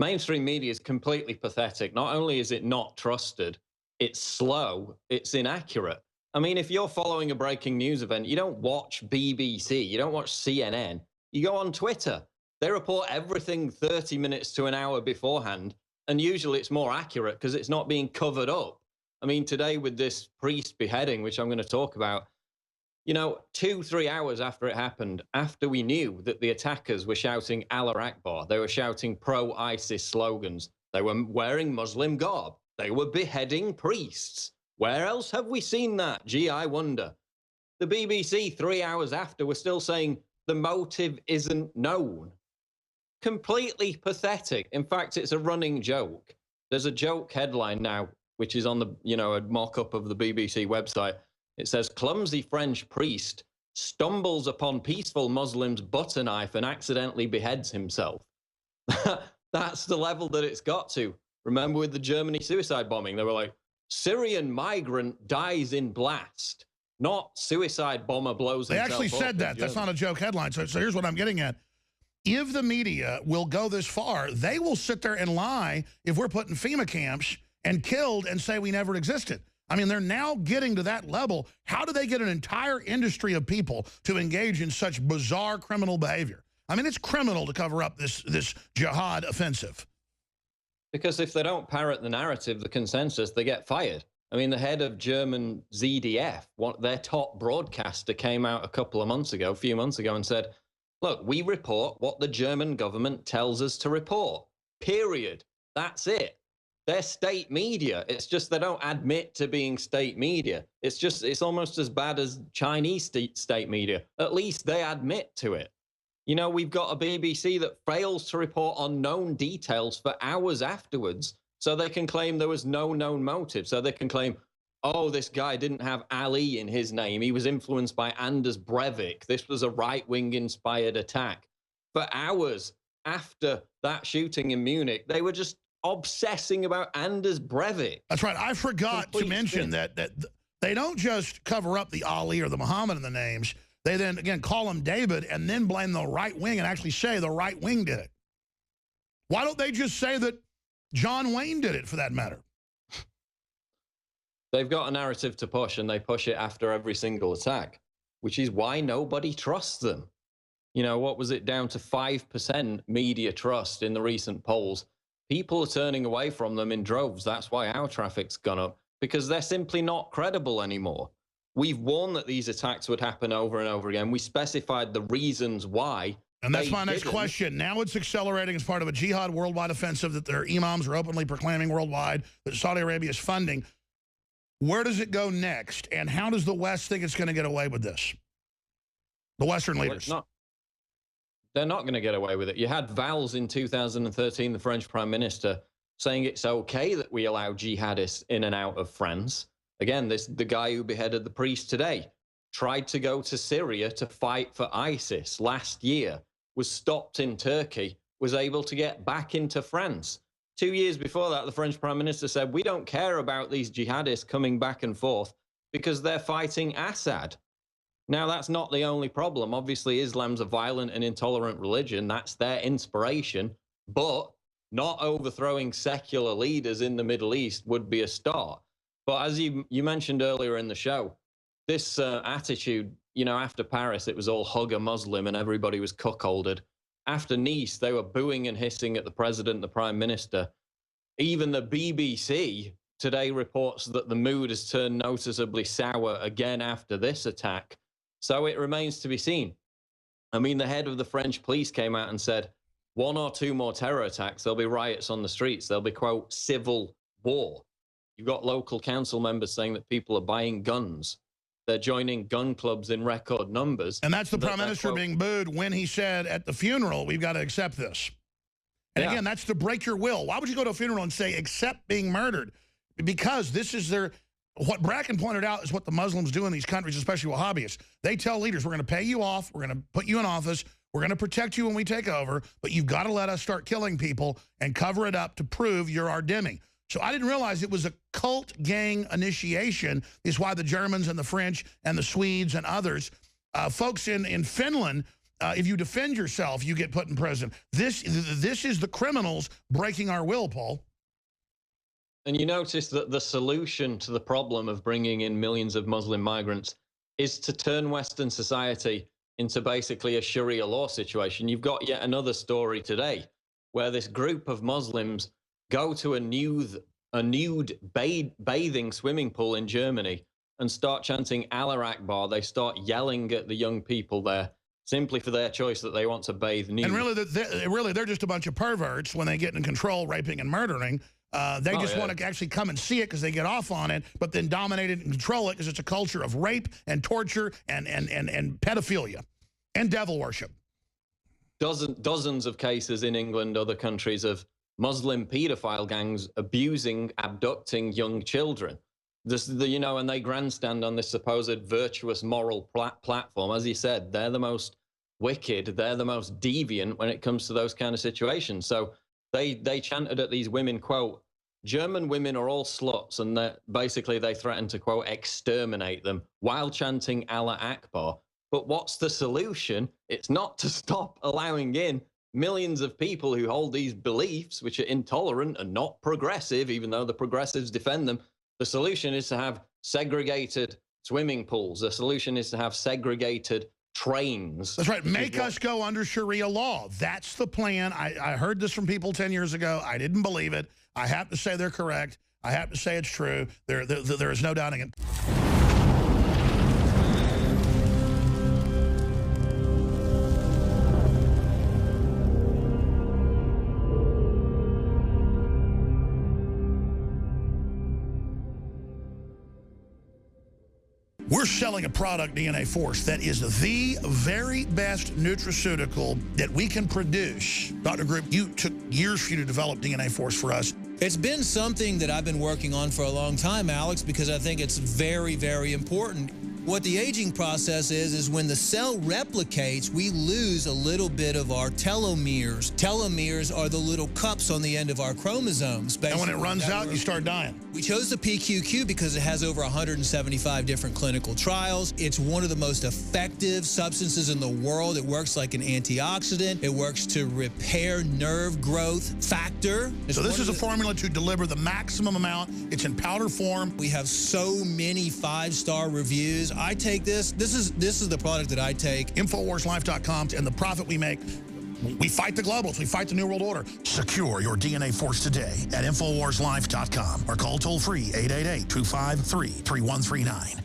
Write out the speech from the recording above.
Mainstream media is completely pathetic. Not only is it not trusted, it's slow, it's inaccurate. I mean, if you're following a breaking news event, you don't watch BBC, you don't watch CNN, you go on Twitter. They report everything 30 minutes to an hour beforehand, and usually it's more accurate because it's not being covered up. I mean, today with this priest beheading, which I'm going to talk about, 2, 3 hours after it happened, after we knew that the attackers were shouting Allah Akbar, they were shouting pro-ISIS slogans, they were wearing Muslim garb, they were beheading priests. Where else have we seen that? Gee, I wonder. The BBC 3 hours after were still saying the motive isn't known. Completely pathetic. In fact, it's a running joke. There's a joke headline now, which is on the, a mock-up of the BBC website. It says, clumsy French priest stumbles upon peaceful Muslim's butter knife and accidentally beheads himself. That's the level that it's got to. Remember with the Germany suicide bombing, they were like, Syrian migrant dies in blast, not suicide bomber blows himself up. They actually said that. That's not a joke headline. So here's what I'm getting at. If the media will go this far, they will sit there and lie if we're put in FEMA camps and killed and say we never existed. I mean, they're now getting to that level. How do they get an entire industry of people to engage in such bizarre criminal behavior? I mean, it's criminal to cover up this jihad offensive. Because if they don't parrot the narrative, the consensus, they get fired. I mean, the head of German ZDF, their top broadcaster, came out a few months ago, and said, look, we report what the German government tells us to report, period. That's it. They're state media. It's just they don't admit to being state media. It's almost as bad as Chinese state media. At least they admit to it. We've got a BBC that fails to report on known details for hours afterwards, so they can claim there was no known motive. So they can claim, oh, this guy didn't have Ali in his name. He was influenced by Anders Breivik. This was a right-wing inspired attack. For hours after that shooting in Munich, they were just obsessing about Anders Breivik. That's right. I forgot to mention that they don't just cover up the Ali or the Muhammad in the names. They then, again, call him David and then blame the right wing and actually say the right wing did it. Why don't they just say that John Wayne did it, for that matter? They've got a narrative to push, and they push it after every single attack, which is why nobody trusts them. What was it, down to 5% media trust in the recent polls? People are turning away from them in droves. That's why our traffic's gone up, because they're simply not credible anymore. We've warned that these attacks would happen over and over again. We specified the reasons why. And that's my next question. Now it's accelerating as part of a jihad worldwide offensive that their imams are openly proclaiming worldwide, that Saudi Arabia is funding. Where does it go next? And how does the West think it's going to get away with this? The Western leaders. They're not going to get away with it. You had Valls in 2013, the French Prime Minister, saying it's okay that we allow jihadists in and out of France. Again, the guy who beheaded the priest today tried to go to Syria to fight for ISIS last year, was stopped in Turkey, was able to get back into France. 2 years before that, the French Prime Minister said, we don't care about these jihadists coming back and forth because they're fighting Assad. Now, that's not the only problem. Obviously, Islam's a violent and intolerant religion. That's their inspiration. But not overthrowing secular leaders in the Middle East would be a start. But as you mentioned earlier in the show, this attitude, after Paris, it was all hug a Muslim and everybody was cuckolded. After Nice, they were booing and hissing at the president and the prime minister. Even the BBC today reports that the mood has turned noticeably sour again after this attack. So it remains to be seen. I mean, the head of the French police came out and said, 1 or 2 more terror attacks, there'll be riots on the streets. There'll be, quote, civil war. You've got local council members saying that people are buying guns. They're joining gun clubs in record numbers. And that's the prime minister being booed when he said at the funeral, we've got to accept this. And again, that's to break your will. Why would you go to a funeral and say, accept being murdered? Because this is what Bracken pointed out is what the Muslims do in these countries, especially Wahhabis. They tell leaders, we're going to pay you off, we're going to put you in office, we're going to protect you when we take over, but you've got to let us start killing people and cover it up to prove you're our dhimmi. So I didn't realize it was a cult gang initiation, is why the Germans and the French and the Swedes and others, folks in Finland, if you defend yourself, you get put in prison. This is the criminals breaking our will, Paul. And you notice that the solution to the problem of bringing in millions of Muslim migrants is to turn Western society into basically a Sharia law situation. You've got yet another story today where this group of Muslims go to a nude bathing swimming pool in Germany and start chanting Allah Akbar. They start yelling at the young people there simply for their choice that they want to bathe nude. And really, they're just a bunch of perverts when they get in control, raping and murdering. They just want to actually come and see it because they get off on it, but then dominate it and control it because it's a culture of rape and torture and pedophilia and devil worship. Dozens of cases in England, other countries, of Muslim pedophile gangs abusing, abducting young children. And they grandstand on this supposed virtuous moral platform. As you said, they're the most wicked, they're the most deviant when it comes to those kind of situations. So they chanted at these women, quote, German women are all sluts, and basically they threatened to, quote, exterminate them while chanting Allah Akbar. But what's the solution? It's not to stop allowing in millions of people who hold these beliefs, which are intolerant and not progressive, even though the progressives defend them. The solution is to have segregated swimming pools. The solution is to have segregated trains. That's right. Make us go under Sharia law. That's the plan. I heard this from people 10 years ago. I didn't believe it. I have to say they're correct. I have to say it's true. There is no doubting it. We're selling a product, DNA Force, that is the very best nutraceutical that we can produce. Dr. Group, you took years for you to develop DNA Force for us. It's been something that I've been working on for a long time, Alex, because I think it's very, very important. What the aging process is when the cell replicates, we lose a little bit of our telomeres. Telomeres are the little cups on the end of our chromosomes. Basically. And when it runs out, you start dying. We chose the PQQ because it has over 175 different clinical trials. It's one of the most effective substances in the world. It works like an antioxidant. It works to repair nerve growth factor. So this is a formula to deliver the maximum amount. It's in powder form. We have so many 5-star reviews. I take this. This is the product that I take. InfoWarsLife.com, and the profit we make, we fight the globals. We fight the New World Order. Secure your DNA Force today at InfoWarsLife.com or call toll-free 888-253-3139.